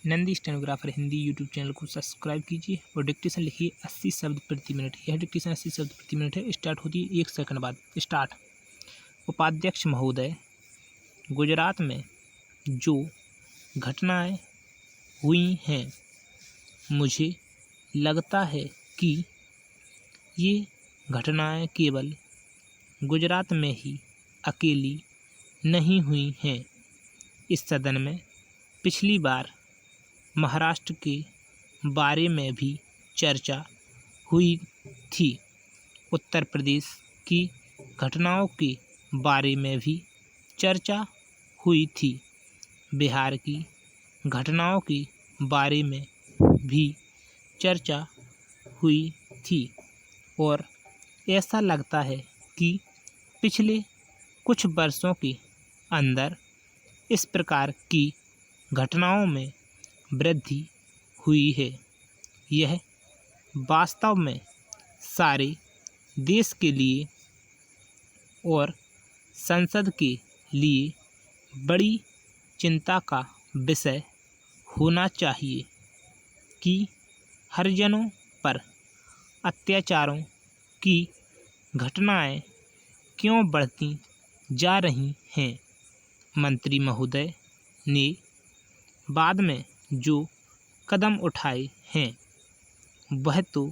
Nandi stenographer Hindi YouTube channel को subscribe कीजिए और डिक्टेशन लिखिए 80 शब्द प्रति मिनट। यह डिक्टेशन 80 शब्द प्रति मिनट है। स्टार्ट होती है 1 सेकंड बाद। स्टार्ट। उपाध्यक्ष महोदय, गुजरात में जो घटनाएं हुई हैं, मुझे लगता है कि ये घटनाएं केवल गुजरात में ही अकेली नहीं हुई हैं। इस सदन में पिछली बार महाराष्ट्र के बारे में भी चर्चा हुई थी। उत्तर प्रदेश की घटनाओं के बारे में भी चर्चा हुई थी। बिहार की घटनाओं के बारे में भी चर्चा हुई थी और ऐसा लगता है कि पिछले कुछ वर्षों के अंदर इस प्रकार की घटनाओं में वृद्धि हुई है। यह वास्तव में सारे देश के लिए और संसद के लिए बड़ी चिंता का विषय होना चाहिए कि हरिजनों पर अत्याचारों की घटनाएं क्यों बढ़ती जा रही हैं। मंत्री महोदय ने बाद में जो कदम उठाए हैं वह तो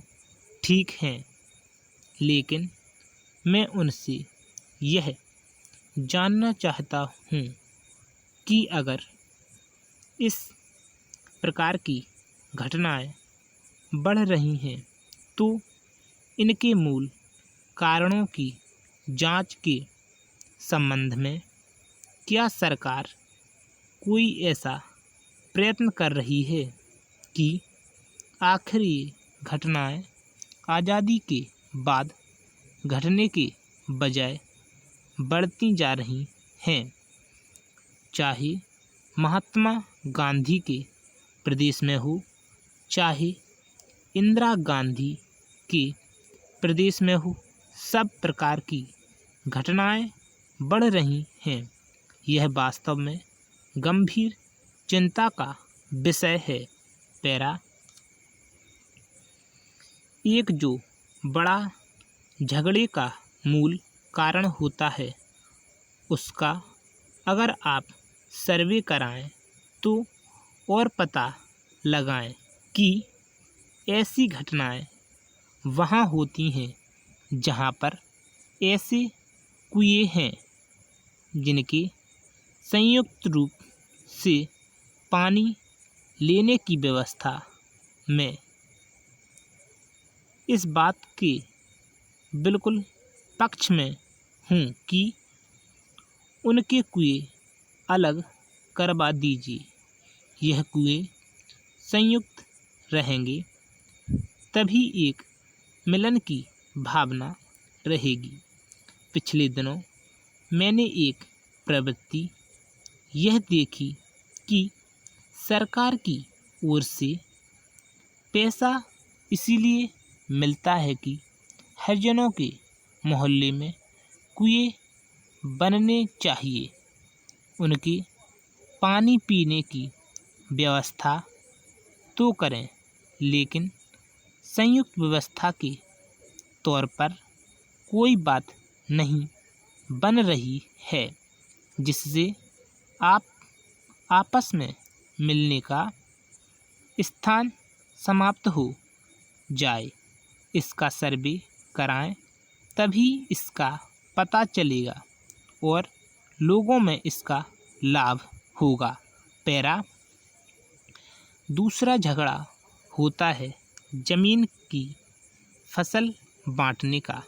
ठीक हैं, लेकिन मैं उनसे यह जानना चाहता हूँ कि अगर इस प्रकार की घटनाएं बढ़ रही हैं तो इनके मूल कारणों की जांच के संबंध में क्या सरकार कोई ऐसा प्रयत्न कर रही है कि आखिर ये घटनाएं आज़ादी के बाद घटने के बजाय बढ़ती जा रही हैं। चाहे महात्मा गांधी के प्रदेश में हो, चाहे इंदिरा गांधी के प्रदेश में हो, सब प्रकार की घटनाएं बढ़ रही हैं। यह वास्तव में गंभीर चिंता का विषय है। पैरा। एक जो बड़ा झगड़े का मूल कारण होता है, उसका अगर आप सर्वे कराएं तो और पता लगाएं कि ऐसी घटनाएं वहाँ होती हैं जहाँ पर ऐसे कुएं हैं जिनके संयुक्त रूप से पानी लेने की व्यवस्था में इस बात के बिल्कुल पक्ष में हूँ कि उनके कुएं अलग करवा दीजिए। यह कुएं संयुक्त रहेंगे तभी एक मिलन की भावना रहेगी। पिछले दिनों मैंने एक प्रवृत्ति यह देखी कि सरकार की ओर से पैसा इसीलिए मिलता है कि हरिजनों के मोहल्ले में कुएं बनने चाहिए, उनके पानी पीने की व्यवस्था तो करें, लेकिन संयुक्त व्यवस्था के तौर पर कोई बात नहीं बन रही है जिससे आप आपस में मिलने का स्थान समाप्त हो जाए। इसका सर्वे कराएं तभी इसका पता चलेगा और लोगों में इसका लाभ होगा। पैरा। दूसरा झगड़ा होता है जमीन की फसल बांटने का।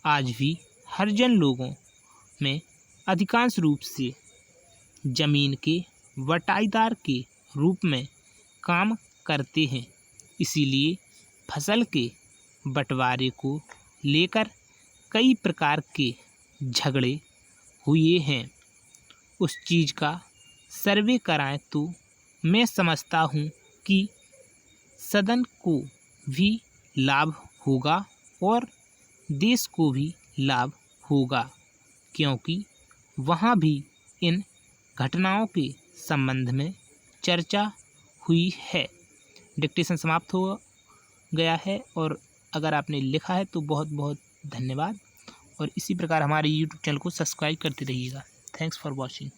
आज भी हरिजन लोगों में अधिकांश रूप से जमीन के बटाईदार के रूप में काम करते हैं। इसीलिए फसल के बंटवारे को लेकर कई प्रकार के झगड़े हुए हैं। उस चीज़ का सर्वे कराएं तो मैं समझता हूँ कि सदन को भी लाभ होगा और देश को भी लाभ होगा, क्योंकि वहाँ भी इन घटनाओं के संबंध में चर्चा हुई है। डिक्टेशन समाप्त हो गया है और अगर आपने लिखा है तो बहुत बहुत धन्यवाद और इसी प्रकार हमारे यूट्यूब चैनल को सब्सक्राइब करते रहिएगा। Thanks for watching.